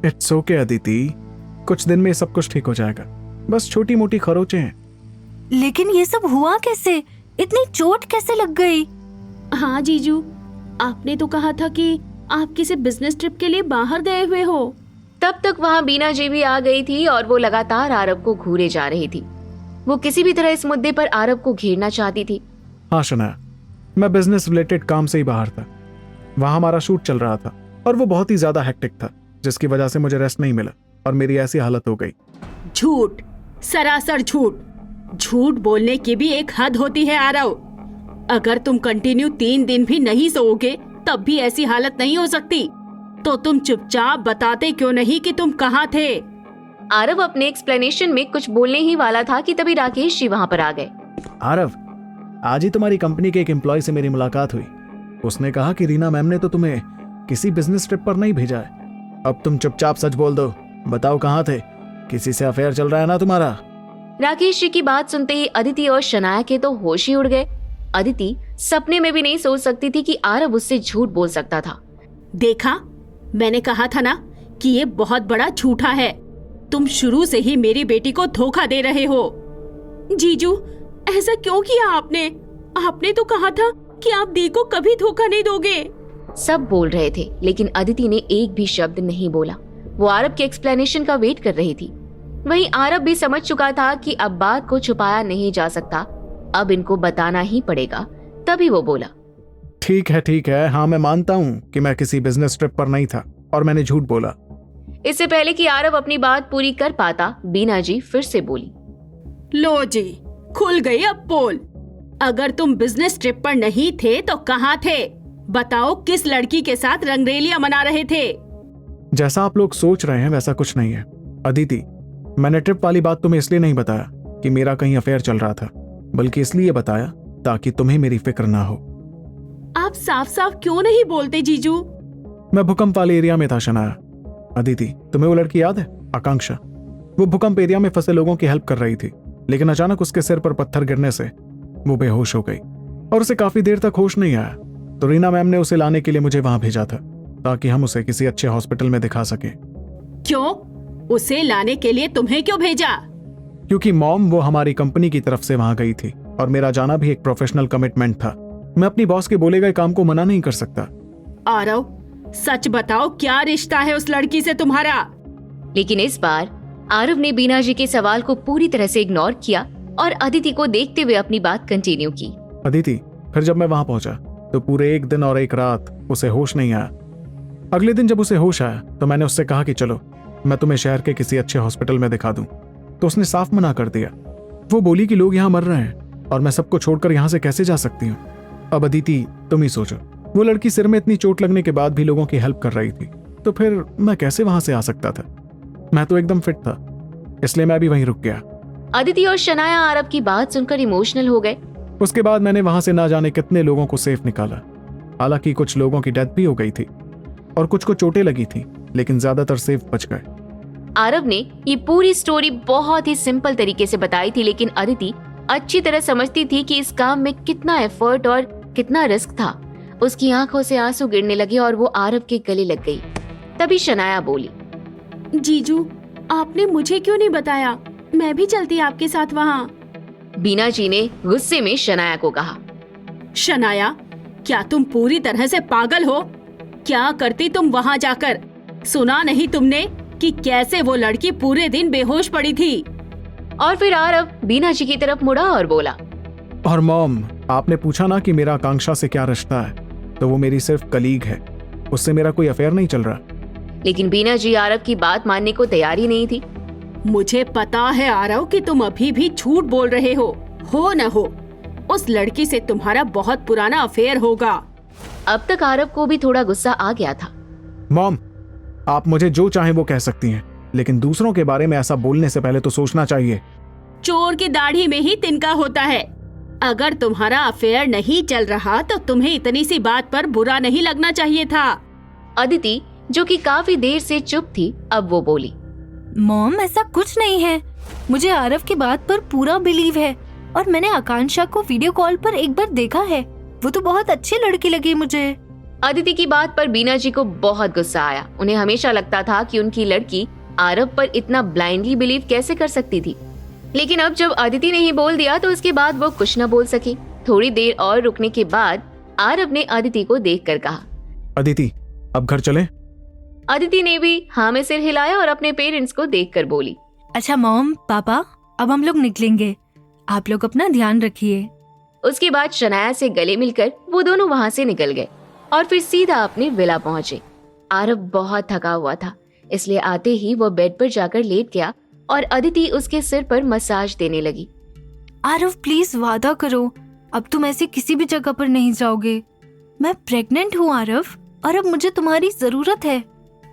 It's okay Aditi, कुछ दिन में सब कुछ ठीक हो जाएगा, बस छोटी मोटी खरोचें हैं। लेकिन ये सब हुआ कैसे? इतनी चोट कैसे लग गई? हाँ जीजू, आपने तो कहा था कि आप किसी बिजनेस ट्रिप के लिए बाहर गए हुए हो। तब तक वहाँ बीना जी भी आ गई थी और वो लगातार आरव को घूरे जा रही थी। वो किसी भी तरह इस मुद्दे पर आरव को घेरना चाहती थी। हाँ शनाया, मैं बिजनेस रिलेटेड काम से ही बाहर था। वहां हमारा शूट चल रहा था और वो बहुत ही ज्यादा हेक्टिक था, जिसकी वजह से मुझे रेस्ट नहीं मिला और मेरी ऐसी हालत हो गई। झूठ, सरासर झूठ। झूठ बोलने की भी एक हद होती है आरव। अगर तुम कंटिन्यू 3 दिन भी नहीं सोओगे तब भी ऐसी हालत नहीं हो सकती। तो तुम चुपचाप बताते क्यों नहीं कि तुम कहाँ थे? आरव अपने एक्सप्लेनेशन में कुछ बोलने ही वाला था कि तभी राकेश जी वहाँ पर आ गए। आरव, आज ही तुम्हारी कंपनी के एक एम्प्लॉय से मेरी मुलाकात हुई। उसने कहा कि रीना मैम ने तो तुम्हें किसी बिजनेस ट्रिप पर नहीं भेजा है। अब तुम चुपचाप सच बोल दो, बताओ कहाँ थे? किसी से अफेयर चल रहा है ना तुम्हारा? राकेश जी की बात सुनते ही अदिति और शनाया के तो होश ही उड़ गए। अदिति सपने में भी नहीं सोच सकती थी कि आरव उससे झूठ बोल सकता था। देखा, मैंने कहा था ना कि ये बहुत बड़ा झूठा है। तुम शुरू से ही मेरी बेटी को धोखा दे रहे हो। जीजू, ऐसा क्यों किया आपने? आपने तो कहा था कि आप दी को कभी धोखा नहीं दोगे। सब बोल रहे थे लेकिन अदिति ने एक भी शब्द नहीं बोला। वो आरव के एक्सप्लेनेशन का वेट कर रही थी। वहीं आरव भी समझ चुका था कि अब बात को छुपाया नहीं जा सकता, अब इनको बताना ही पड़ेगा। तभी वो बोला, ठीक है, हाँ मैं मानता हूँ कि मैं किसी बिजनेस ट्रिप पर नहीं था और मैंने झूठ बोला। इससे पहले कि आरव अपनी बात पूरी कर पाता, बीना जी फिर से बोली, लो जी, खुल गई अब पोल। अगर तुम बिजनेस ट्रिप पर नहीं थे तो कहाँ थे? बताओ, किस लड़की के साथ रंगरेलियां मना रहे थे? जैसा आप लोग सोच रहे हैं वैसा कुछ नहीं है अदिति। मैंने ट्रिप वाली बात तुम्हें इसलिए नहीं बताया कि मेरा कहीं अफेयर चल रहा था, बल्कि इसलिए बताया ताकि तुम्हें मेरी फिक्र ना हो। आप साफ साफ क्यों नहीं बोलते जीजू? मैं भूकंप वाले एरिया में था शनाया। अदिति, तुम्हें वो लड़की याद है, आकांक्षा? वो भूकंप एरिया में फंसे लोगों की हेल्प कर रही थी, लेकिन अचानक उसके सिर पर पत्थर गिरने से वो बेहोश हो गई और उसे काफी देर तक होश नहीं आया। तो रीना मैम ने उसे लाने के लिए मुझे वहां भेजा था ताकि हम उसे किसी अच्छे हॉस्पिटल में दिखा सके। क्यों? उसे लाने के लिए तुम्हें क्यों भेजा? क्योंकि मॉम वो हमारी कंपनी की तरफ से वहां गई थी और मेरा जाना भी एक प्रोफेशनल कमिटमेंट था। मैं अपनी बॉस के बोले गए काम को मना नहीं कर सकता। आरव, सच बताओ, क्या रिश्ता है उस लड़की से तुम्हारा? लेकिन इस बार आरव ने बीना जी के सवाल को पूरी तरह से इग्नोर किया और अदिति को देखते हुए अपनी बात कंटिन्यू की। अदिति, फिर जब मैं वहां पहुंचा तो पूरे 1 दिन और 1 रात उसे होश नहीं आया। अगले दिन जब उसे होश आया तो मैंने उससे कहा कि चलो मैं तुम्हें शहर के किसी अच्छे हॉस्पिटल में दिखा दूं, तो उसने साफ मना कर दिया। वो बोली कि लोग यहाँ मर रहे हैं और मैं सबको छोड़कर यहाँ से कैसे जा सकती हूँ। अब अदिति, तुम ही सोचो, वो लड़की सिर में इतनी चोट लगने के बाद भी लोगों की हेल्प कर रही थी, तो फिर मैं कैसे वहां से आ सकता था? मैं तो एकदम फिट था, इसलिए मैं भी वहीं रुक गया। अदिति और शनाया आरव की बात सुनकर इमोशनल हो गए। उसके बाद मैंने वहां से ना जाने कितने लोगों को सेफ निकाला। हालांकि कुछ लोगों की डेथ भी हो गई थी और कुछ को चोटें लगी थी, लेकिन ज्यादातर सेफ बच गए। आरव ने ये पूरी स्टोरी बहुत ही सिंपल तरीके से बताई थी, लेकिन अदिति अच्छी तरह समझती थी कि इस काम में कितना एफर्ट और कितना रिस्क था। उसकी आंखों से आंसू गिरने लगे और वो आरव के गले लग गई। तभी शनाया बोली, जीजू, आपने मुझे क्यों नहीं बताया? मैं भी चलती आपके साथ वहाँ। बीना जी ने गुस्से में शनाया को कहा, शनाया, क्या तुम पूरी तरह से पागल हो? क्या करती तुम वहाँ जाकर? सुना नहीं तुमने कि कैसे वो लड़की पूरे दिन बेहोश पड़ी थी? और फिर आरव बीना जी की तरफ मुड़ा और बोला, और मॉम, आपने पूछा ना कि मेरा आकांक्षा से क्या रिश्ता है, तो वो मेरी सिर्फ कलीग है, उससे मेरा कोई अफेयर नहीं चल रहा। लेकिन बीना जी आरव की बात मानने को तैयार ही नहीं थी। मुझे पता है आरव कि तुम अभी भी झूठ बोल रहे हो न हो। उस लड़की से तुम्हारा बहुत पुराना अफेयर होगा। अब तक आरव को भी थोड़ा गुस्सा आ गया था। मॉम, आप मुझे जो चाहें वो कह सकती हैं, लेकिन दूसरों के बारे में ऐसा बोलने से पहले तो सोचना चाहिए। चोर की दाढ़ी में ही तिनका होता है। अगर तुम्हारा अफेयर नहीं चल रहा तो तुम्हें इतनी सी बात पर बुरा नहीं लगना चाहिए था। अदिति, जो कि काफी देर से चुप थी, अब वो बोली, मॉम, ऐसा कुछ नहीं है। मुझे आरव की बात पर पूरा बिलीव है और मैंने आकांक्षा को वीडियो कॉल पर एक बार देखा है। वो तो बहुत अच्छी लड़की लगी मुझे। अदिति की बात पर बीना जी को बहुत गुस्सा आया। उन्हें हमेशा लगता था कि उनकी लड़की आरव पर इतना ब्लाइंडली बिलीव कैसे कर सकती थी, लेकिन अब जब अदिति ने ही बोल दिया तो उसके बाद वो कुछ न बोल सकी। थोड़ी देर और रुकने के बाद आरव ने अदिति को देखकर कहा, अदिति अब घर चले? अदिति ने भी हाँ में सिर हिलाया और अपने पेरेंट्स को देखकर बोली, अच्छा मॉम पापा, अब हम लोग निकलेंगे, आप लोग अपना ध्यान रखिए। उसके बाद शनाया से गले मिलकर वो दोनों वहाँ से निकल गए और फिर सीधा अपने विला पहुँचे। आरव बहुत थका हुआ था, इसलिए आते ही वो बेड पर जाकर लेट गया और अदिति उसके सिर पर मसाज देने लगी। आरव प्लीज वादा करो, अब तुम ऐसे किसी भी जगह पर नहीं जाओगे। मैं प्रेग्नेंट हूँ आरव, और अब मुझे तुम्हारी जरूरत है।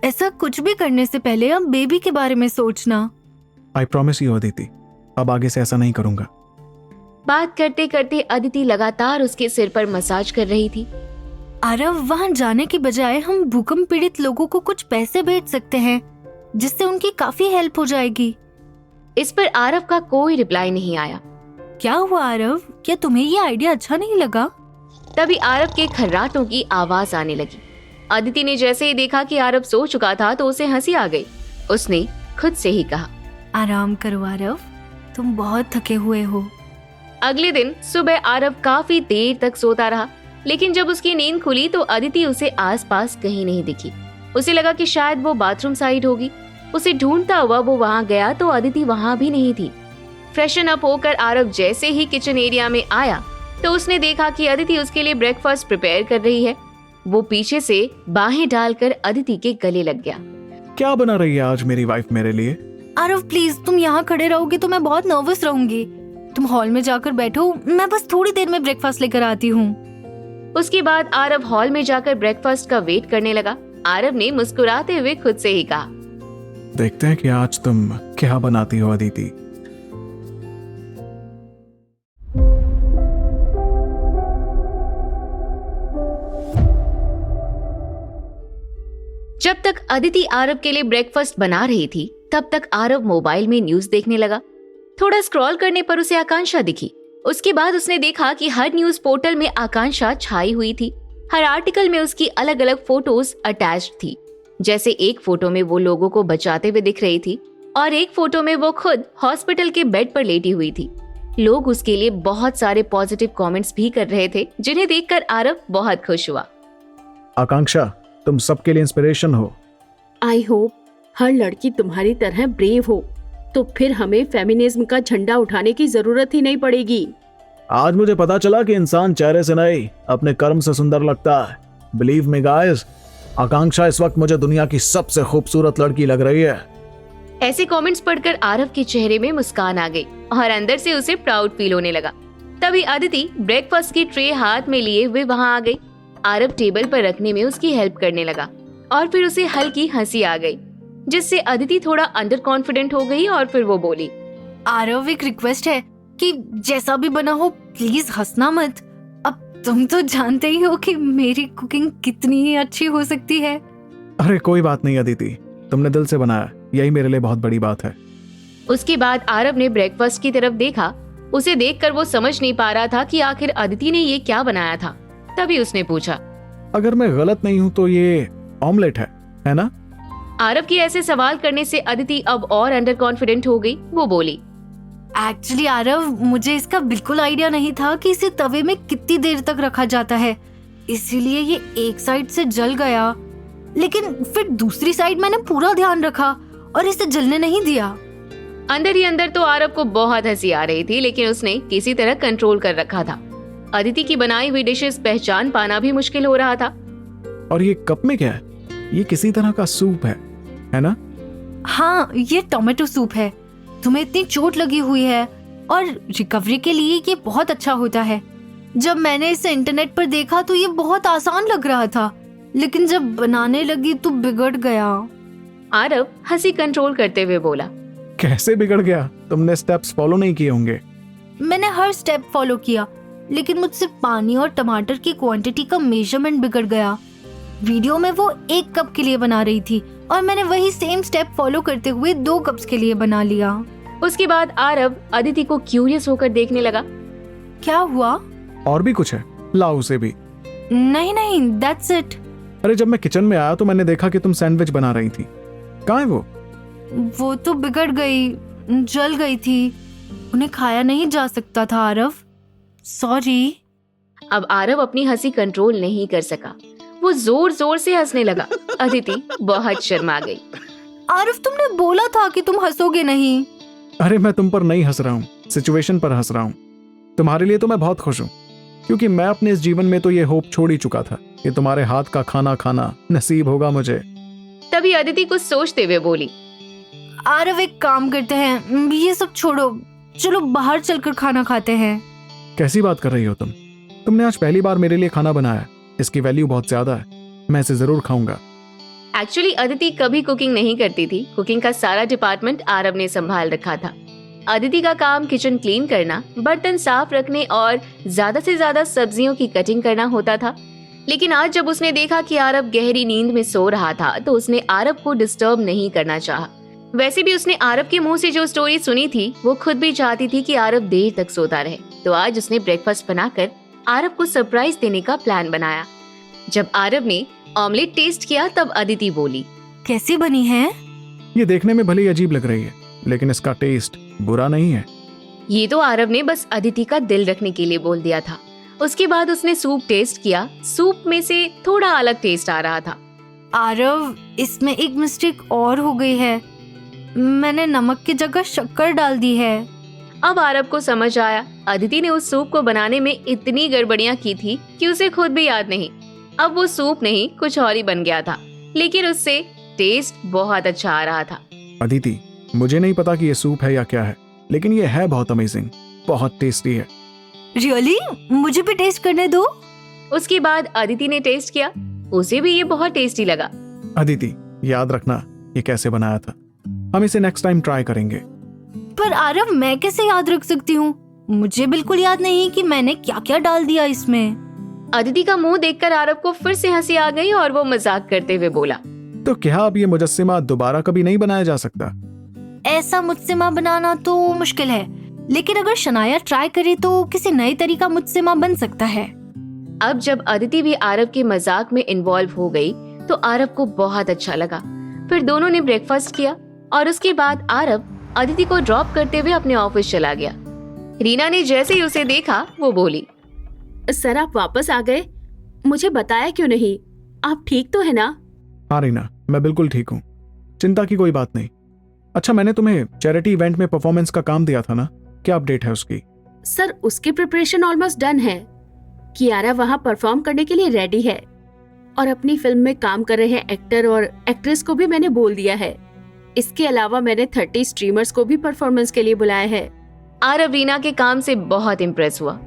ऐसा कुछ भी करने से पहले अब बेबी के बारे में सोचना। आई प्रॉमिस यू अदिति, अब आगे से ऐसा नहीं करूंगा। बात करते करते अदिति लगातार उसके सिर पर मसाज कर रही थी। आरव, वहाँ जाने के बजाय हम भूकंप पीड़ित लोगों को कुछ पैसे भेज सकते हैं, जिससे उनकी काफी हेल्प हो जाएगी। इस पर आरव का कोई रिप्लाई नहीं आया। क्या हुआ आरव, क्या तुम्हें ये आइडिया अच्छा नहीं लगा? तभी आरव के खर्राटों की आवाज आने लगी। अदिति ने जैसे ही देखा कि आरव सो चुका था तो उसे हंसी आ गई। उसने खुद से ही कहा, आराम करो आरव, तुम बहुत थके हुए हो। अगले दिन सुबह आरव काफी देर तक सोता रहा, लेकिन जब उसकी नींद खुली तो अदिति उसे आसपास कहीं नहीं दिखी। उसे लगा कि शायद वो बाथरूम साइड होगी। उसे ढूंढता हुआ वो वहाँ गया तो अदिति वहाँ भी नहीं थी। फ्रेशन अप होकर आरव जैसे ही किचन एरिया में आया तो उसने देखा कि अदिति उसके लिए ब्रेकफास्ट प्रिपेयर कर रही है। वो पीछे से बाहें डालकर अदिति के गले लग गया। क्या बना रही है आज मेरी वाइफ मेरे लिए? आरव प्लीज, तुम यहाँ खड़े रहोगे तो मैं बहुत नर्वस रहूंगी। तुम हॉल में जाकर बैठो, मैं बस थोड़ी देर में ब्रेकफास्ट लेकर आती हूँ। उसके बाद आरव हॉल में जाकर ब्रेकफास्ट का वेट करने लगा। आरव ने मुस्कुराते हुए खुद से ही कहा, देखते हैं कि आज तुम क्या बनाती हो अदिति। जब तक अदिति आरव के लिए ब्रेकफास्ट बना रही थी तब तक आरव मोबाइल में न्यूज देखने लगा। थोड़ा स्क्रॉल करने पर उसे आकांक्षा दिखी। उसके बाद उसने देखा कि हर न्यूज पोर्टल में आकांक्षा छाई हुई थी। हर आर्टिकल में उसकी अलग अलग फोटोज अटैच्ड थी। जैसे एक फोटो में वो लोगों को बचाते हुए दिख रही थी और एक फोटो में वो खुद हॉस्पिटल के बेड पर लेटी हुई थी। लोग उसके लिए बहुत सारे पॉजिटिव कमेंट्स भी कर रहे थे, जिन्हें देखकर आरव बहुत खुश हुआ। आकांक्षा, तुम सबके लिए इंस्पिरेशन हो। आई होप हर लड़की तुम्हारी तरह ब्रेव हो, तो फिर हमें फेमिनिज्म का झंडा उठाने की जरूरत ही नहीं पड़ेगी। आज मुझे पता चला कि इंसान चेहरे से नहीं अपने कर्म से सुंदर लगता है। बिलीव मी गाइस, आकांक्षा इस वक्त मुझे दुनिया की सबसे खूबसूरत लड़की लग रही है। ऐसे कमेंट्स पढ़कर आरव के चेहरे में मुस्कान आ गई और अंदर से उसे प्राउड फील होने लगा। तभी अदिति ब्रेकफास्ट की ट्रे हाथ में लिए हुए वहाँ आ गई। आरव टेबल पर रखने में उसकी हेल्प करने लगा और फिर उसे हल्की हंसी आ गई, जिससे अदिति थोड़ा अंडर कॉन्फिडेंट हो गई और फिर वो बोली, आरव एक रिक्वेस्ट है कि जैसा भी बना हो प्लीज हंसना मत। अब तुम तो जानते ही हो कि मेरी कुकिंग कितनी अच्छी हो सकती है। अरे कोई बात नहीं अदिति, तुमने दिल से बनाया, यही मेरे लिए बहुत बड़ी बात है। उसके बाद आरव ने ब्रेकफास्ट की तरफ देखा। उसे देखकर वो समझ नहीं पा रहा था कि आखिर अदिति ने ये क्या बनाया था। तभी उसने पूछा, अगर मैं गलत नहीं हूं तो ये ऑमलेट है ना? आरव के ऐसे सवाल करने से अदिति अब और अंडर कॉन्फिडेंट हो गई। वो बोली, एक्चुअली आरव, मुझे इसका बिल्कुल आइडिया नहीं था कि इसे तवे में कितनी देर तक रखा जाता है, इसीलिए ये एक साइड से जल गया, लेकिन फिर दूसरी साइड मैंने पूरा ध्यान रखा और इसे जलने नहीं दिया। अंदर ही अंदर तो आरव को बहुत हंसी आ रही थी, लेकिन उसने किसी तरह कंट्रोल कर रखा था। अदिति की बनाई हुई डिशेस पहचान पाना भी मुश्किल हो रहा था। और ये कप में क्या है? ये किसी तरह का सूप है ना? हाँ, ये टोमेटो सूप है। तुम्हें इतनी चोट लगी हुई है और रिकवरी के लिए ये बहुत अच्छा होता है। जब मैंने इसे इंटरनेट पर देखा तो ये बहुत आसान लग रहा था, लेकिन जब बनाने लगी तो बिगड़ गया। आरव हंसी कंट्रोल करते हुए बोला, कैसे बिगड़ गया? तुमने स्टेप्स फॉलो नहीं किए होंगे। मैंने हर स्टेप फॉलो किया, लेकिन मुझसे पानी और टमाटर की क्वांटिटी का मेजरमेंट बिगड़ गया। वीडियो में वो 1 कप के लिए बना रही थी और मैंने वही सेम स्टेप फॉलो करते हुए 2 कप्स के लिए बना लिया। उसके बाद आरव अदिति को क्यूरियस होकर देखने लगा। क्या हुआ? और भी कुछ है? लाओ उसे भी। नहीं नहीं, दैट्स इट। अरे जब मैं किचन में आया तो मैंने देखा कि तुम सैंडविच बना रही थी। कहाँ है वो तो बिगड़ गई, जल गई थी, उन्हें खाया नहीं जा सकता था आरव, सॉरी। अब आरव अपनी हंसी कंट्रोल नहीं कर सका, वो जोर जोर से हंसने लगा। अदिति बहुत शर्मा गई। आरव, तुमने बोला था कि तुम हंसोगे नहीं। अरे मैं तुम पर नहीं हंस रहा हूँ, सिचुएशन पर हंस रहा हूँ। तुम्हारे लिए तो मैं बहुत खुश हूँ, क्योंकि मैं अपने इस जीवन में तो ये होप छोड़ ही चुका था कि तुम्हारे हाथ का खाना खाना नसीब होगा मुझे। तभी अदिति कुछ सोचते हुए बोली, आरव एक काम करते हैं, ये सब छोड़ो, चलो बाहर चलकर खाना खाते हैं। कैसी बात कर रही हो तुम? तुमने आज पहली बार मेरे लिए खाना बनाया, इसकी वैल्यू बहुत ज्यादा है, मैं इसे जरूर खाऊंगा। एक्चुअली अदिति कभी कुकिंग नहीं करती थी, कुकिंग का सारा डिपार्टमेंट आरव ने संभाल रखा था। अदिति का काम किचन क्लीन करना, बर्तन साफ रखने और ज्यादा से ज्यादा सब्जियों की कटिंग करना होता था। लेकिन आज जब उसने देखा कि आरव गहरी नींद में सो रहा था तो उसने आरव को डिस्टर्ब नहीं करना चाहा। वैसे भी उसने आरव के मुंह से जो स्टोरी सुनी थी वो खुद भी चाहती थी कि आरव देर तक सोता रहे, तो आज उसने ब्रेकफास्ट बनाकर आरव को सरप्राइज देने का प्लान बनाया। जब आरव ने ऑमलेट टेस्ट किया तब अदिति बोली, कैसी बनी है? ये देखने में भले ही अजीब लग रही है, लेकिन इसका टेस्ट बुरा नहीं है। ये तो आरव ने बस अदिति का दिल रखने के लिए बोल दिया था। उसके बाद उसने सूप टेस्ट किया, सूप में से थोड़ा अलग टेस्ट आ रहा था। आरव, इसमें एक मिस्टेक और हो गई है, मैंने नमक की जगह शक्कर डाल दी है। अब आरव को समझ आया, अदिति ने उस सूप को बनाने में इतनी गड़बड़ियां की थी कि उसे खुद भी याद नहीं। अब वो सूप नहीं कुछ और ही बन गया था, लेकिन उससे टेस्ट बहुत अच्छा आ रहा था। अदिति, मुझे नहीं पता कि ये सूप है या क्या है, लेकिन ये है बहुत अमेजिंग, बहुत टेस्टी है। रियली? मुझे भी टेस्ट करने दो। उसके बाद अदिति ने टेस्ट किया, उसे भी ये बहुत टेस्टी लगा। अदिति, याद रखना ये कैसे बनाया था, हम इसे नेक्स्ट टाइम ट्राई करेंगे। पर आरव, मैं कैसे याद रख सकती हूँ? मुझे बिल्कुल याद नहीं कि मैंने क्या क्या डाल दिया इसमें। अदिति का मुंह देखकर आरव को फिर से हंसी आ गई और वो मजाक करते हुए बोला, तो क्या अब ये मुजस्सिमा दोबारा कभी नहीं बनाया जा सकता? ऐसा मुजस्सिमा बनाना तो मुश्किल है, लेकिन अगर शनाया ट्राई करे तो किसी नए तरीका मुजस्सिमा बन सकता है। अब जब अदिति भी आरव के मजाक में इन्वॉल्व हो गई तो आरव को बहुत अच्छा लगा। फिर दोनों ने ब्रेकफास्ट किया और उसके बाद आरव अदिति को ड्रॉप करते हुए अपने ऑफिस चला गया। रीना ने जैसे ही उसे देखा वो बोली, सर आप वापस आ गए, मुझे बताया क्यों नहीं? आप ठीक तो है ना? हाँ रीना, मैं बिल्कुल ठीक हूँ, चिंता की कोई बात नहीं। अच्छा, मैंने तुम्हें चैरिटी इवेंट में परफॉर्मेंस का काम दिया था ना, क्या अपडेट है उसकी? सर उसकी प्रिपरेशन ऑलमोस्ट डन है। कियारा वहाँ परफॉर्म करने के लिए रेडी है और अपनी फिल्म में काम कर रहे एक्टर और एक्ट्रेस को भी मैंने बोल दिया है। इसके अलावा मैंने 30 स्ट्रीमर्स को भी परफॉर्मेंस के लिए बुलाया है। आरव रीना के काम से बहुत इम्प्रेस हुआ।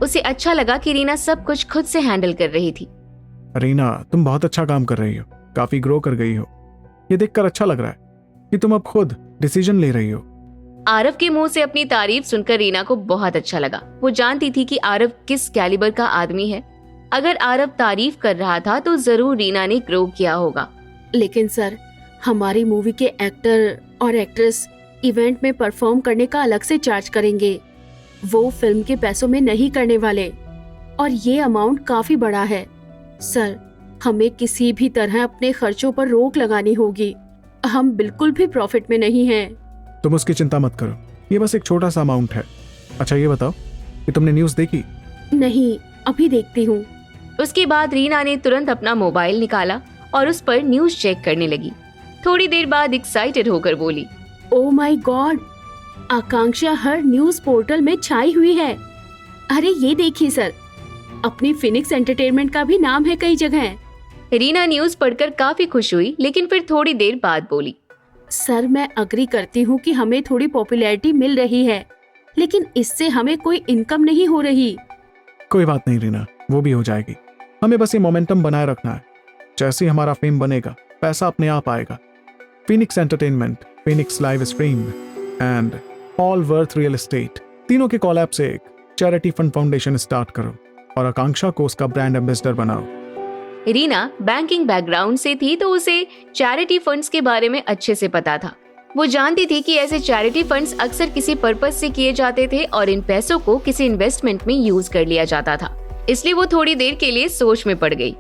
उसे अच्छा लगा कि रीना सब कुछ खुद से हैंडल कर रही थी। रीना, तुम बहुत अच्छा काम कर रही हो, काफी ग्रो कर गई हो। ये देखकर अच्छा लग रहा है कि तुम अब खुद डिसीजन ले रही हो। आरव के मुंह से अपनी तारीफ सुनकर रीना को बहुत अच्छा लगा। वो जानती थी कि आरव किस कैलिबर का आदमी है। अगर आरव तारीफ कर रहा था तो जरूर रीना ने ग्रो किया होगा। लेकिन सर, हमारी मूवी के एक्टर और एक्ट्रेस इवेंट में परफॉर्म करने का अलग से चार्ज करेंगे। वो फिल्म के पैसों में नहीं करने वाले और ये अमाउंट काफी बड़ा है। सर, हमें किसी भी तरह अपने खर्चों पर रोक लगानी होगी। हम बिल्कुल भी प्रॉफिट में नहीं हैं। तुम उसकी चिंता मत करो, ये बस एक छोटा सा अमाउंट है। अच्छा ये बताओ कि तुमने न्यूज़ देखी? नहीं, अभी देखती हूँ। उसके बाद रीना ने तुरंत अपना मोबाइल निकाला और उस पर न्यूज चेक करने लगी। थोड़ी देर बाद एक्साइटेड होकर बोली, oh my God, Akanksha her news portal में छाई हुई है। अरे ये देखिए सर, अपनी फिनिक्स एंटरटेनमेंट का भी नाम है कई जगह। रीना न्यूज पढ़कर काफी खुश हुई, लेकिन फिर थोड़ी देर बाद बोली, सर मैं अग्री करती हूँ कि हमें थोड़ी पॉपुलैरिटी मिल रही है, लेकिन इससे हमें कोई इनकम नहीं हो रही। कोई बात नहीं रीना, वो भी हो जाएगी। हमें बस ये मोमेंटम बनाए रखना है। जैसे ही हमारा फेम बनेगा, पैसा अपने आप आएगा। Phoenix entertainment, Phoenix live stream and all worth real estate, तीनों के कॉलैब से एक चैरिटी फंड फाउंडेशन स्टार्ट करो और आकांक्षा को उसका ब्रांड एम्बेसडर बनाओ। रीना बैंकिंग बैकग्राउंड से थी तो उसे चैरिटी फंड्स के बारे में अच्छे से पता था। वो जानती थी कि ऐसे चैरिटी फंड्स अक्सर किसी पर्पस से किए जाते थे और इन पैसों को किसी इन्वेस्टमेंट में यूज कर लिया जाता था। इसलिए वो थोड़ी देर के लिए सोच में पड़ गई।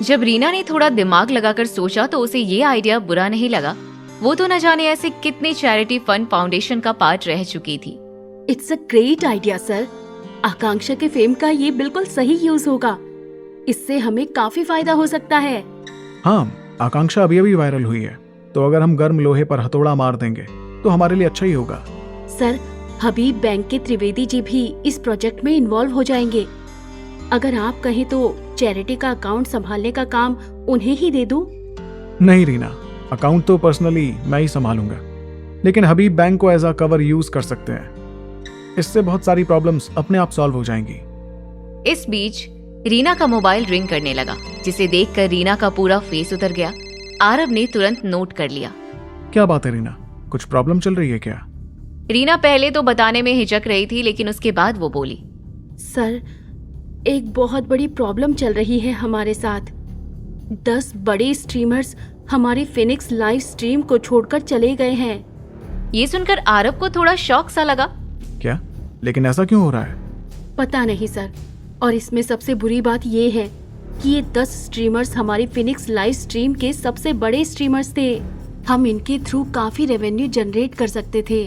जब रीना ने थोड़ा दिमाग लगाकर सोचा तो उसे ये आइडिया बुरा नहीं लगा। वो तो न जाने ऐसे कितने चैरिटी फंड फाउंडेशन का पार्ट रह चुकी थी। It's a great idea sir. Akanksha के फेम का ये बिल्कुल सही यूज होगा। इससे हमें काफी फायदा हो सकता है। हाँ, आकांक्षा अभी अभी वायरल हुई है, तो अगर हम गर्म लोहे पर हथौड़ा मार देंगे तो हमारे लिए अच्छा ही होगा। सर, हबीब बैंक के त्रिवेदी जी भी इस प्रोजेक्ट में इन्वॉल्व हो जाएंगे। अगर आप कहें तो चैरिटी का अकाउंट संभालने का काम उन्हें ही दे दूं? नहीं रीना, अकाउंट तो पर्सनली मैं ही संभालूंगा, लेकिन हबीब बैंक को एज अ कवर यूज कर सकते हैं। इससे बहुत सारी प्रॉब्लम्स अपने आप सॉल्व हो जाएंगी। इस बीच रीना का मोबाइल रिंग करने लगा, जिसे देखकर रीना का पूरा फेस उतर गया। आरव ने तुरंत नोट कर लिया। क्या बात है रीना, कुछ प्रॉब्लम चल रही है क्या? रीना पहले तो बताने में हिचक रही थी, लेकिन उसके बाद वो बोली, सर, एक बहुत बड़ी प्रॉब्लम चल रही है हमारे साथ। 10 बड़े स्ट्रीमर्स हमारी फिनिक्स लाइव स्ट्रीम को छोड़कर चले गए हैं। ये सुनकर आरव को थोड़ा शॉक सा लगा। क्या? लेकिन ऐसा क्यों हो रहा है? पता नहीं सर, और इसमें सबसे बुरी बात ये है कि ये 10 स्ट्रीमर्स हमारी फिनिक्स लाइव स्ट्रीम के सबसे बड़े स्ट्रीमर्स थे। हम इनके थ्रू काफी रेवेन्यू जनरेट कर सकते थे।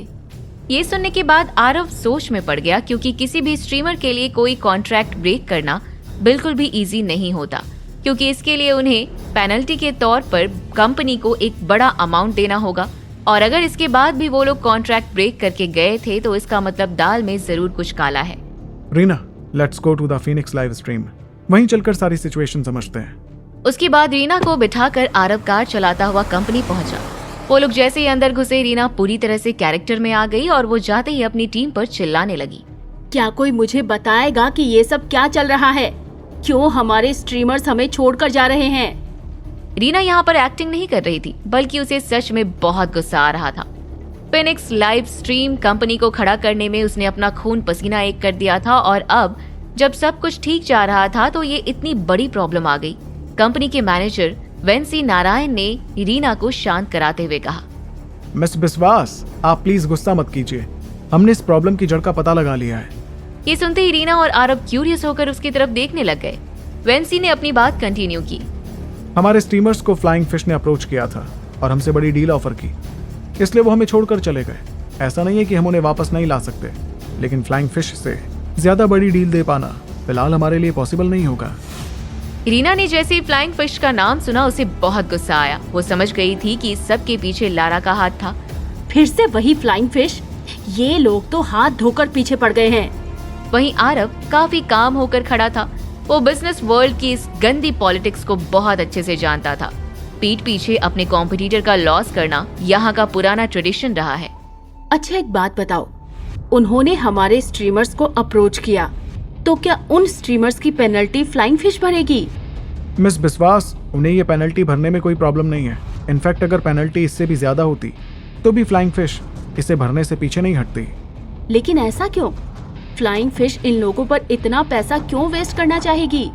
ये सुनने के बाद आरव सोच में पड़ गया, क्योंकि किसी भी स्ट्रीमर के लिए कोई कॉन्ट्रैक्ट ब्रेक करना बिल्कुल भी इजी नहीं होता, क्योंकि इसके लिए उन्हें पेनल्टी के तौर पर कंपनी को एक बड़ा अमाउंट देना होगा, और अगर इसके बाद भी वो लोग कॉन्ट्रैक्ट ब्रेक करके गए थे तो इसका मतलब दाल में जरूर कुछ काला है। Reena, let's go to the Phoenix live stream, वहीं चलकर सारी सिचुएशन समझते हैं। उसके बाद रीना को बिठाकर आरव कार चलाता हुआ कंपनी पहुंचा। वो लोग जैसे ही अंदर घुसे, रीना पूरी तरह से कैरेक्टर में आ गई और वो जाते ही अपनी टीम पर चिल्लाने लगी। क्या कोई मुझे बताएगा कि ये सब क्या चल रहा है? क्यों हमारे स्ट्रीमर्स हमें छोड़कर जा रहे हैं? रीना यहाँ पर एक्टिंग नहीं कर रही थी, बल्कि उसे सच में बहुत गुस्सा आ रहा था। फिनिक्स लाइव स्ट्रीम कंपनी को खड़ा करने में उसने अपना खून पसीना एक कर दिया था, और अब जब सब कुछ ठीक जा रहा था तो ये इतनी बड़ी प्रॉब्लम आ गई। कंपनी के मैनेजर वेंसी नारायण ने रीना को शांत कराते हुए कहा, मिस बिस्वास, आप प्लीज गुस्सा मत कीजिए, हमने इस प्रॉब्लम की जड़ का पता लगा लिया है। ये सुनते ही रीना और आरव क्यूरियस होकर उसकी तरफ देखने लग गए। वेंसी ने अपनी बात कंटिन्यू की। हमारे स्ट्रीमर्स को फ्लाइंग फिश ने अप्रोच किया था और हमसे बड़ी डील ऑफर की, इसलिए वो हमें छोड़कर चले गए। ऐसा नहीं है कि हम उन्हें वापस नहीं ला सकते, लेकिन फ्लाइंग फिश से ज्यादा बड़ी डील दे पाना फिलहाल हमारे लिए पॉसिबल नहीं होगा। रीना ने जैसे ही फ्लाइंग फिश का नाम सुना, उसे बहुत गुस्सा आया। वो समझ गई थी कि इस सब के पीछे लारा का हाथ था। फिर से वही फ्लाइंग फिश? ये लोग तो हाथ धोकर पीछे पड़ गए हैं। वहीं आरव काफी काम होकर खड़ा था। वो बिजनेस वर्ल्ड की इस गंदी पॉलिटिक्स को बहुत अच्छे से जानता था। पीठ पीछे अपने कॉम्पिटिटर का लॉस करना यहाँ का पुराना ट्रेडिशन रहा है। अच्छा, एक बात बताओ, उन्होंने हमारे स्ट्रीमर्स को अप्रोच किया, तो क्या उन स्ट्रीमर्स की पेनल्टी फ्लाइंग फिश भरेगी? मिस बिस्वास, उन्हें ये पेनल्टी भरने में कोई प्रॉब्लम नहीं है। इनफैक्ट अगर पेनल्टी इससे भी ज्यादा होती तो भी फ्लाइंग फिश इसे भरने से पीछे नहीं हटती। लेकिन ऐसा क्यों? फ्लाइंग फिश इन लोगों पर इतना पैसा क्यों वेस्ट करना चाहेगी?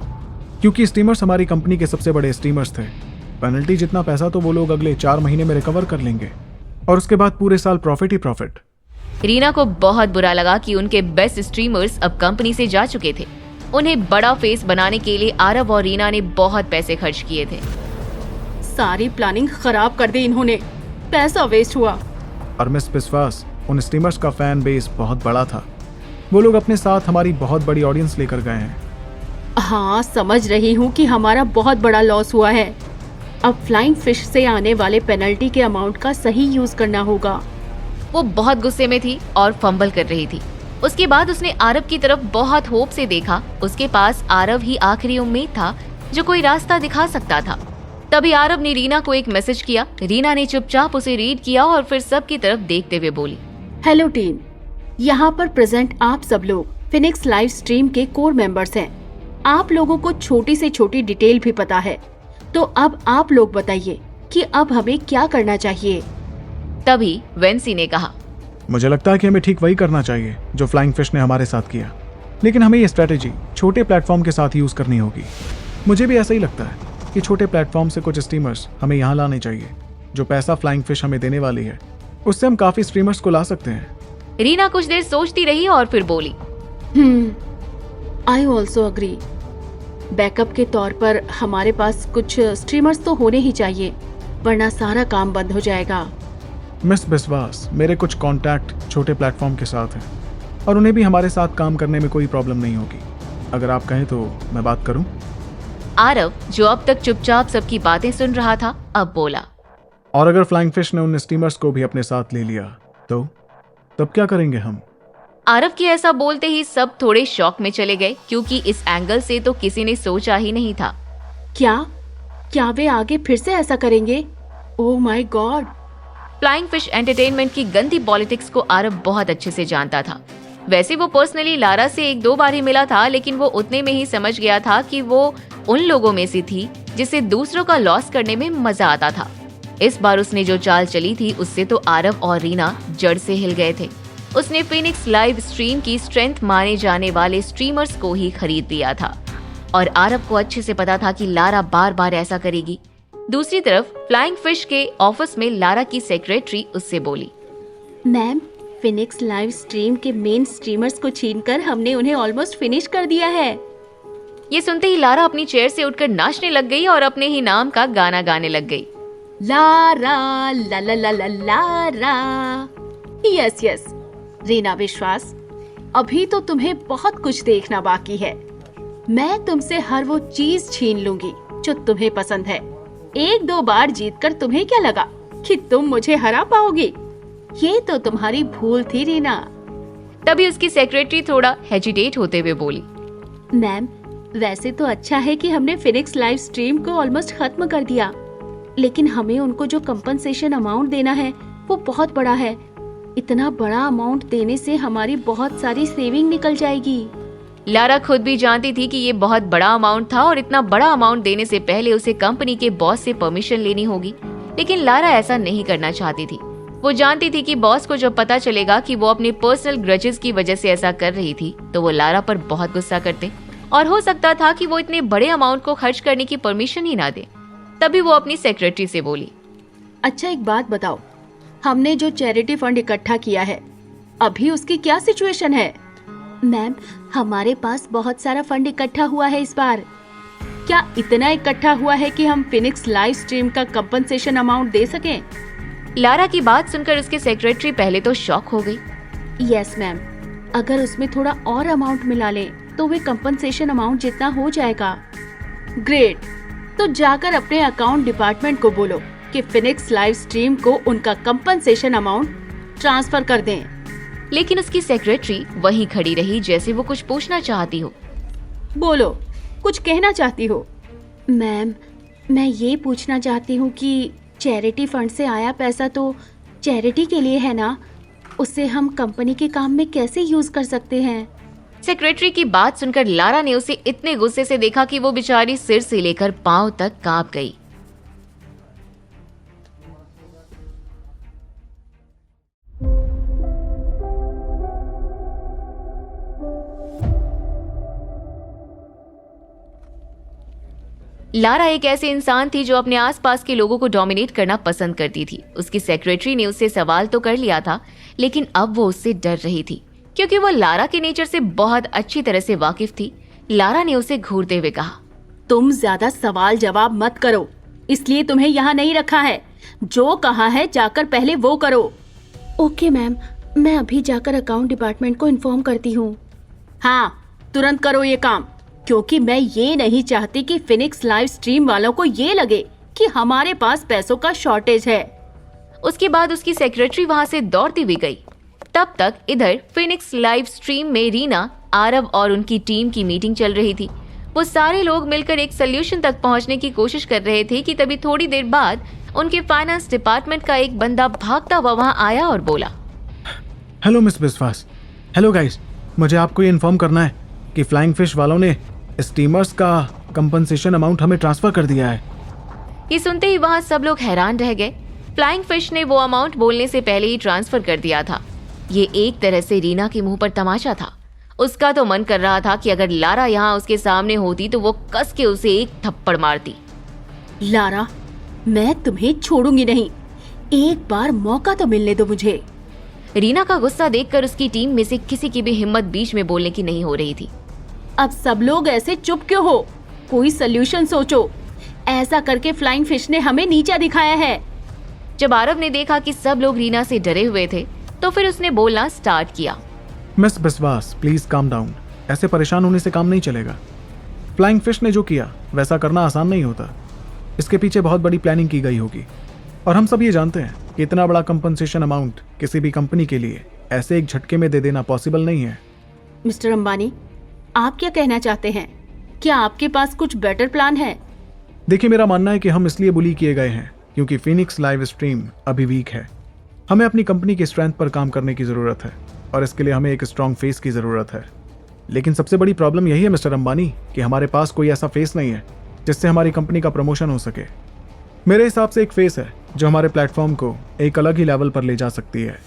क्योंकि स्टीमर्स हमारी कंपनी के सबसे बड़े स्टीमर्स थे। पेनल्टी जितना पैसा तो वो लोग अगले 4 महीने में रिकवर कर लेंगे, और उसके बाद पूरे साल प्रॉफिट ही प्रॉफिट। रीना को बहुत बुरा लगा कि उनके बेस्ट स्ट्रीमर्स अब कंपनी से जा चुके थे। उन्हें बड़ा फेस बनाने के लिए आरव और रीना ने बहुत पैसे खर्च किए थे। सारी प्लानिंग खराब कर दी इन्होंने, पैसा वेस्ट हुआ। और मिस बिस्वास, उन स्टीमर्स का फैन बेस बहुत बड़ा था। वो लोग अपने साथ हमारी बहुत बड़ी ऑडियंस लेकर गए हैं। हाँ, समझ रही हूँ कि हमारा बहुत बड़ा लॉस हुआ है। अब फ्लाइंग फिश से आने वाले पेनल्टी के अमाउंट का सही यूज करना होगा। वो बहुत गुस्से में थी और फंबल कर रही थी। उसके बाद उसने आरव की तरफ बहुत होप से देखा। उसके पास आरव ही आखिरी उम्मीद था जो कोई रास्ता दिखा सकता था। तभी आरव ने रीना को एक मैसेज किया। रीना ने चुपचाप उसे रीड किया और फिर सबकी तरफ देखते हुए बोली, हेलो टीम, यहाँ पर प्रेजेंट आप सब लोग फिनिक्स लाइव स्ट्रीम के कोर मेंबर्स हैं। आप लोगों को छोटी से छोटी डिटेल भी पता है, तो अब आप लोग बताइए कि अब हमें क्या करना चाहिए। तभी वेंसी ने कहा, मुझे लगता है कि हमें ठीक वही करना चाहिए जो फ्लाइंग फिश ने हमारे साथ किया, लेकिन हमें ये स्ट्रेटेजी छोटे प्लेटफॉर्म के साथ यूज करनी होगी। मुझे भी ऐसा ही लगता है। कि छोटे प्लेटफॉर्म से कुछ स्टीमर्स हमें यहाँ लाने चाहिए। जो पैसा फ्लाइंग फिश हमें देने वाली है उससे हम काफी स्ट्रीमर्स को ला सकते हैं। रीना कुछ देर सोचती रही और फिर बोली, आई ऑल्सो अग्री। बैकअप के तौर पर हमारे पास कुछ स्ट्रीमर्स तो होने ही चाहिए, वरना सारा काम बंद हो जाएगा। मिस बिस्वास, मेरे कुछ कॉन्टैक्ट छोटे प्लेटफॉर्म के साथ हैं और उन्हें भी हमारे साथ काम करने में कोई प्रॉब्लम नहीं होगी। अगर आप कहें तो मैं बात करूं? आरव जो अब तक चुपचाप सबकी बातें सुन रहा था अब बोला, और अगर फ्लाइंग फिश ने उन स्टीमर्स को भी अपने साथ ले लिया तो तब क्या करेंगे हम? आरव के ऐसा बोलते ही सब थोड़े शॉक में चले गए, क्योंकि इस एंगल से तो किसी ने सोचा ही नहीं था। क्या वे आगे फिर से ऐसा करेंगे? Oh my God. Flying fish entertainment की गंदी पॉलिटिक्स को आरव बहुत अच्छे से जानता था। वैसे वो पर्सनली लारा से 1-2 बार ही मिला था, लेकिन वो उतने में ही समझ गया था कि वो उन लोगों में से थी जिसे दूसरों का लॉस करने में मजा आता था। इस बार उसने जो चाल चली थी उससे तो आरव और रीना जड़ से हिल गए थे। उसने फिनिक्स लाइव स्ट्रीम की स्ट्रेंथ माने जाने वाले स्ट्रीमर्स को ही खरीद लिया था और आरव को अच्छे से पता था कि लारा बार बार ऐसा करेगी। दूसरी तरफ फ्लाइंग फिश के ऑफिस में लारा की सेक्रेटरी उससे बोली, मैम, फिनिक्स लाइव स्ट्रीम के मेन स्ट्रीमर्स को छीनकर हमने उन्हें ऑलमोस्ट फिनिश कर दिया है। ये सुनते ही लारा अपनी चेयर से उठकर नाचने लग गई और अपने ही नाम का गाना गाने लग गई। लारा ला ला ला ला लारा। यस रीना विश्वास, अभी तो तुम्हें बहुत कुछ देखना बाकी है। मैं तुमसे हर वो चीज छीन लूंगी जो तुम्हें पसंद है। 1-2 बार जीतकर तुम्हें क्या लगा कि तुम मुझे हरा पाओगी? ये तो तुम्हारी भूल थी रीना। तभी उसकी सेक्रेटरी थोड़ा हेजिटेट होते हुए बोली, मैम, वैसे तो अच्छा है कि हमने फिनिक्स लाइव स्ट्रीम को ऑलमोस्ट खत्म कर दिया, लेकिन हमें उनको जो कंपनसेशन अमाउंट देना है वो बहुत बड़ा है। इतना बड़ा अमाउंट देने से हमारी बहुत सारी सेविंग निकल जाएगी। लारा खुद भी जानती थी कि ये बहुत बड़ा अमाउंट था और इतना बड़ा अमाउंट देने से पहले उसे कंपनी के बॉस से परमिशन लेनी होगी, लेकिन लारा ऐसा नहीं करना चाहती थी। वो जानती थी कि बॉस को जब पता चलेगा कि वो अपने पर्सनल ग्रजेस की वजह से ऐसा कर रही थी तो वो लारा पर बहुत गुस्सा करते और हो सकता था कि वो इतने बड़े अमाउंट को खर्च करने की परमिशन ही ना दे। तभी वो अपनी सेक्रेटरी से बोली, अच्छा एक बात बताओ, हमने जो चैरिटी फंड इकट्ठा किया है अभी उसकी क्या सिचुएशन है? मैम, हमारे पास बहुत सारा फंड इकट्ठा हुआ है इस बार। क्या इतना इकट्ठा हुआ है कि हम फिनिक्स लाइव स्ट्रीम का कंपनसेशन अमाउंट दे सकें? लारा की बात सुनकर उसके सेक्रेटरी पहले तो शॉक हो गई। यस मैम, अगर उसमें थोड़ा और अमाउंट मिला लें तो वे कंपनसेशन अमाउंट जितना हो जाएगा। ग्रेट, तो जाकर अपने अकाउंट डिपार्टमेंट को बोलो कि फिनिक्स लाइव स्ट्रीम को उनका कंपनसेशन अमाउंट ट्रांसफर कर दें। लेकिन उसकी सेक्रेटरी वहीं खड़ी रही जैसे वो कुछ पूछना चाहती हो। बोलो, कुछ कहना चाहती हो? मैम, मैं ये पूछना चाहती हूँ कि चैरिटी फंड से आया पैसा तो चैरिटी के लिए है ना, उसे हम कंपनी के काम में कैसे यूज कर सकते हैं? सेक्रेटरी की बात सुनकर लारा ने उसे इतने गुस्से से देखा कि वो बेचारी सिर से लेकर पांव तक कांप गई। लारा एक ऐसे इंसान थी जो अपने आसपास के लोगों को डोमिनेट करना पसंद करती थी। उसकी सेक्रेटरी ने उससे सवाल तो कर लिया था, लेकिन अब वो उससे डर रही थी क्योंकि वो लारा के नेचर से बहुत अच्छी तरह से वाकिफ थी। लारा ने उसे घूरते हुए कहा, तुम ज्यादा सवाल जवाब मत करो, इसलिए तुम्हें यहाँ नहीं रखा है। जो कहा है जाकर पहले वो करो। ओके मैम, मैं अभी जाकर अकाउंट डिपार्टमेंट को इन्फॉर्म करती हूँ। हाँ, तुरंत करो ये काम, क्योंकि मैं ये नहीं चाहती कि फिनिक्स लाइव स्ट्रीम वालों को ये लगे कि हमारे पास पैसों का शॉर्टेज है। उसके बाद उसकी सेक्रेटरी वहां से दौड़ती हुई गई। तब तक इधर फिनिक्स लाइव स्ट्रीम में रीना, आरव और उनकी टीम की मीटिंग चल रही थी। वो सारे लोग मिलकर एक सोल्यूशन तक पहुंचने की कोशिश कर रहे थे कि तभी थोड़ी देर बाद उनके फाइनेंस डिपार्टमेंट का एक बंदा भागता हुआ वहां आया और बोला, हेलो मिस बिस्वास। हेलो गाइस, मुझे आपको ये इन्फॉर्म करना है कि फ्लाइंग फिश वालों ने स्टीमर्स का कंपनसेशन अमाउंट हमें ट्रांसफर कर दिया है। ये सुनते ही वहां सब लोग हैरान रह गए। फ्लाइंग फिश ने वो अमाउंट बोलने से पहले ही ट्रांसफर कर दिया था। ये एक तरह से रीना के मुंह पर तमाचा था। उसका तो मन कर रहा था कि अगर लारा यहाँ उसके सामने होती तो वो कस के उसे एक थप्पड़ मारती। लारा, मैं तुम्हें छोड़ूंगी नहीं। एक बार मौका तो मिलने दो मुझे। रीना का गुस्सा देखकर उसकी टीम में से किसी की भी हिम्मत बीच में बोलने की नहीं हो रही थी। अब सब लोग ऐसे चुप क्यों हो? कोई सल्यूशन सोचो। ऐसा करके फ्लाइंग फिश ने हमें नीचा दिखाया है। जब आरव ने देखा कि सब लोग रीना से डरे हुए थे तो फिर उसने बोलना स्टार्ट किया। Miss Biswas, please calm down. ऐसे परेशान होने से काम नहीं चलेगा। फ्लाइंग फिश ने जो किया वैसा करना आसान नहीं होता। इसके पीछे बहुत बड़ी प्लानिंग की गई होगी और हम सब ये जानते हैं कि इतना बड़ा कंपनसेशन अमाउंट किसी भी कंपनी के लिए ऐसे एक झटके में दे देना पॉसिबल नहीं है। मिस्टर अंबानी, आप क्या कहना चाहते हैं? क्या आपके पास कुछ बेटर प्लान है? देखिए, मेरा मानना है कि हम इसलिए बुली किए गए हैं क्योंकि फीनिक्स लाइव स्ट्रीम अभी वीक है। हमें अपनी कंपनी की स्ट्रेंथ पर काम करने की ज़रूरत है और इसके लिए हमें एक स्ट्रॉन्ग फेस की ज़रूरत है। लेकिन सबसे बड़ी प्रॉब्लम यही है मिस्टर अंबानी कि हमारे पास कोई ऐसा फेस नहीं है जिससे हमारी कंपनी का प्रमोशन हो सके। मेरे हिसाब से एक फेस है जो हमारे प्लेटफॉर्म को एक अलग ही लेवल पर ले जा सकती है।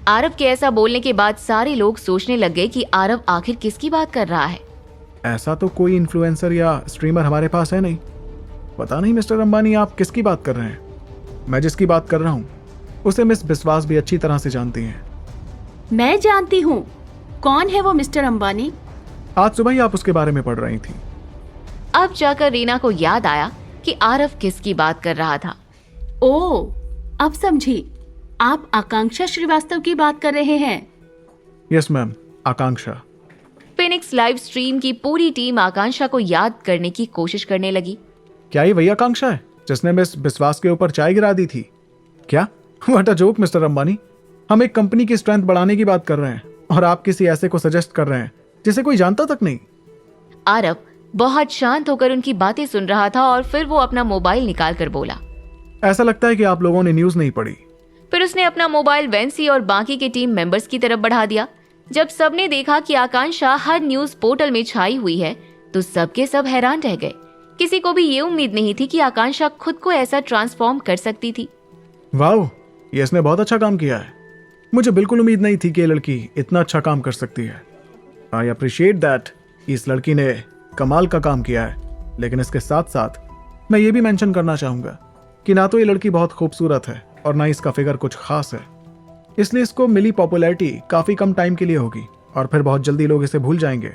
आरव के ऐसा बोलने के बाद सारे लोग सोचने लग गए कि आरव आखिर किसकी बात कर रहा है। ऐसा तो कोई इन्फ्लुएंसर या स्ट्रीमर हमारे पास है नहीं। पता नहीं मिस्टर अंबानी, आप किसकी बात कर रहे हैं? मैं जिसकी बात कर रहा हूँ उसे मिस बिस्वास भी अच्छी तरह से जानती हैं। मैं जानती हूँ। कौन है वो मिस्टर अंबानी? आज सुबह ही आप उसके बारे में पढ़ रही थी। अब जाकर रीना को याद आया कि आरव किसकी बात कर रहा था। ओ, अब समझी। आप आकांक्षा श्रीवास्तव की बात कर रहे हैं। यस मैम, आकांक्षा। फिनिक्स लाइव स्ट्रीम की पूरी टीम आकांक्षा को याद करने की कोशिश करने लगी। क्या ये वही आकांक्षा है जिसने मिस बिस्वास के ऊपर चाय गिरा दी थी? क्या? What a joke mister Ambani. हम एक कंपनी की स्ट्रेंथ बढ़ाने की बात कर रहे हैं और आप किसी ऐसे को सजेस्ट कर रहे हैं जिसे कोई जानता तक नहीं। आरव बहुत शांत होकर उनकी बातें सुन रहा था और फिर वो अपना मोबाइल निकाल कर बोला। ऐसा लगता है कि आप लोगों ने न्यूज नहीं पढ़ी। फिर उसने अपना मोबाइल वेंसी और बाकी के टीम मेंबर्स की तरफ बढ़ा दिया। जब सबने देखा कि आकांक्षा हर न्यूज पोर्टल में छाई हुई है तो सबके सब हैरान रह गए। किसी को भी ये उम्मीद नहीं थी कि आकांक्षा खुद को ऐसा ट्रांसफॉर्म कर सकती थी। वाओ, ये इसने बहुत अच्छा काम किया है। मुझे बिल्कुल उम्मीद नहीं थी कि ये लड़की इतना अच्छा काम कर सकती है। I appreciate that. इस लड़की ने कमाल का काम किया है। लेकिन इसके साथ साथ मैं ये भी मेंशन करना चाहूंगा कि ना तो ये लड़की बहुत खूबसूरत है और ना इसका फिगर कुछ खास है, इसलिए इसको मिली पॉपुलैरिटी काफी कम टाइम के लिए होगी और फिर बहुत जल्दी लोग इसे भूल जाएंगे।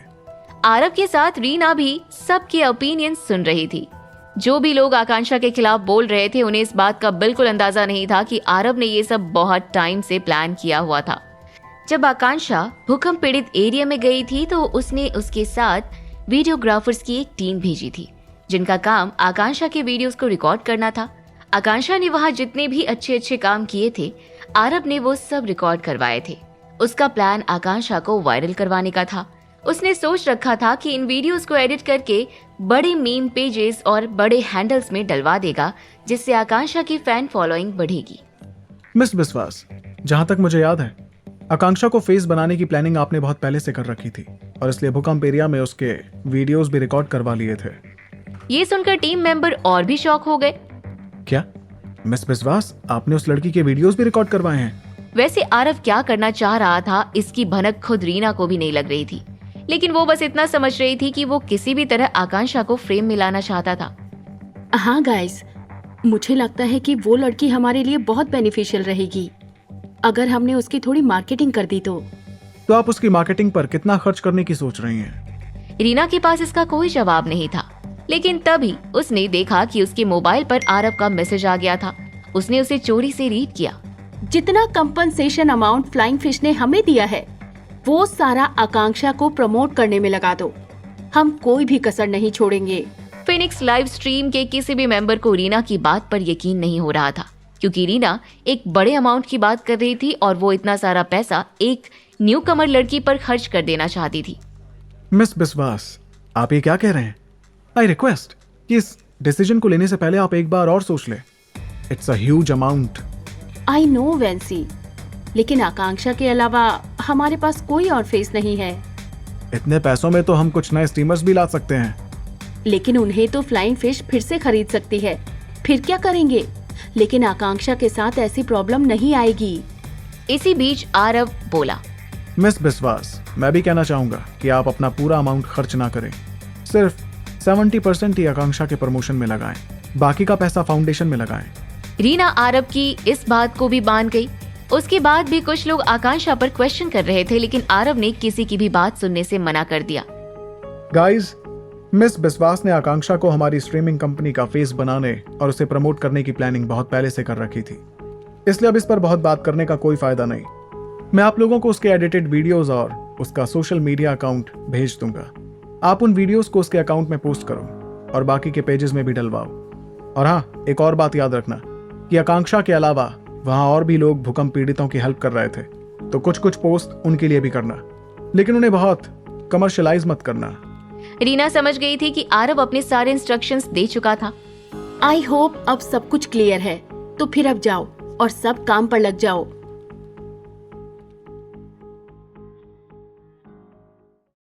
आरव के साथ रीना भी सबके ओपिनियन सुन रही थी। जो भी लोग आकांक्षा के खिलाफ बोल रहे थे उन्हें इस बात का बिल्कुल अंदाजा नहीं था कि आरव ने ये सब बहुत टाइम से प्लान किया हुआ था। जब आकांक्षा भूकंप पीड़ित एरिया में गई थी तो उसने उसके साथ वीडियोग्राफर्स की एक टीम भेजी थी जिनका काम आकांक्षा के वीडियोस को रिकॉर्ड करना था। आकांक्षा ने वहां जितने भी अच्छे अच्छे काम किए थे आरव ने वो सब रिकॉर्ड करवाए थे। उसका प्लान आकांक्षा को वायरल करवाने का था। उसने सोच रखा था कि इन वीडियोस को एडिट करके बड़े मीम पेजेस और बड़े हैंडल्स में डलवा देगा जिससे आकांक्षा की फैन फॉलोइंग बढ़ेगी। मिस बिस्वास, जहां तक मुझे याद है आकांक्षा को फेस बनाने की प्लानिंग आपने बहुत पहले से कर रखी थी और इसलिए भूकंप एरिया में उसके वीडियोस भी रिकॉर्ड करवा लिए थे। ये सुनकर टीम मेंबर और भी शॉक हो गए। क्या मिस बिस्वास, आपने उस लड़की के वीडियोस भी रिकॉर्ड करवाए हैं? वैसे आरव क्या करना चाह रहा था इसकी भनक खुद रीना को भी नहीं लग रही थी, लेकिन वो बस इतना समझ रही थी कि वो किसी भी तरह आकांक्षा को फ्रेम में लाना चाहता था। हाँ गाइस, मुझे लगता है कि वो लड़की हमारे लिए बहुत बेनिफिशियल रहेगी अगर हमने उसकी थोड़ी मार्केटिंग कर दी तो आप उसकी मार्केटिंग पर कितना खर्च करने की सोच रही हैं? रीना के पास इसका कोई जवाब नहीं था, लेकिन तभी उसने देखा कि उसके मोबाइल पर आरव का मैसेज आ गया था। उसने उसे चोरी से रीड किया। जितना कंपनसेशन अमाउंट फ्लाइंग फिश ने हमें दिया है वो सारा आकांक्षा को प्रमोट करने में लगा दो। हम कोई भी कसर नहीं छोड़ेंगे। फिनिक्स लाइव स्ट्रीम के किसी भी मेंबर को रीना की बात पर यकीन नहीं हो रहा था क्योंकि रीना एक बड़े अमाउंट की बात कर रही थी और वो इतना सारा पैसा एक न्यू कमर लड़की पर खर्च कर देना चाहती थी। मिस बिस्वास, आप ये क्या कह रहे हैं? आई रिक्वेस्ट कि इस डिसीजन को लेने से पहले आप एक बार और सोच ले। It's a huge amount. I know वेंसी, लेकिन आकांक्षा के अलावा हमारे पास कोई और फेस नहीं है। इतने पैसों में तो हम कुछ नए स्ट्रीमर्स भी ला सकते हैं। लेकिन उन्हें तो फ्लाइंग फिश फिर से खरीद सकती है। फिर क्या करेंगे? लेकिन आकांक्षा के साथ ऐसी प्रॉब्लम नहीं आएगी। इसी बीच आरव बोला, मिस बिस्वास, मैं भी कहना चाहूंगा कि आप अपना पूरा अमाउंट खर्च ना करें। सिर्फ 70% ही आकांक्षा के प्रमोशन में लगाएं। बाकी का पैसा फाउंडेशन में लगाएं। रीना आरव की इस बात को भी मान गई। उसके बाद भी कुछ लोग आकांक्षा पर क्वेश्चन कर रहे थे, लेकिन आरव ने किसी की भी बात सुनने से मना कर दिया। गाइस, मिस बिस्वास ने आकांक्षा को हमारी स्ट्रीमिंग कंपनी का फेस बनाने और उसे प्रमोट करने की प्लानिंग बहुत पहले से कर रखी थी, इसलिए अब इस पर बहुत बात करने का कोई फायदा नहीं। मैं आप लोगों को उसके एडिटेड वीडियोस और उसका सोशल मीडिया अकाउंट भेज दूंगा। आप उन वीडियोस को उसके अकाउंट में पोस्ट करो और बाकी के पेजेस में भी डलवाओ। और हाँ, एक और बात याद रखना कि आकांक्षा के अलावा वहां और भी लोग भूकंप पीड़ितों की हेल्प कर रहे थे, तो कुछ कुछ पोस्ट उनके लिए भी करना, लेकिन उन्हें बहुत कमर्शियलाइज मत करना। रीना समझ गई थी कि आरव अपने सारे इंस्ट्रक्शंस दे चुका था। आई होप अब सब कुछ क्लियर है। तो फिर अब जाओ और सब काम पर लग जाओ।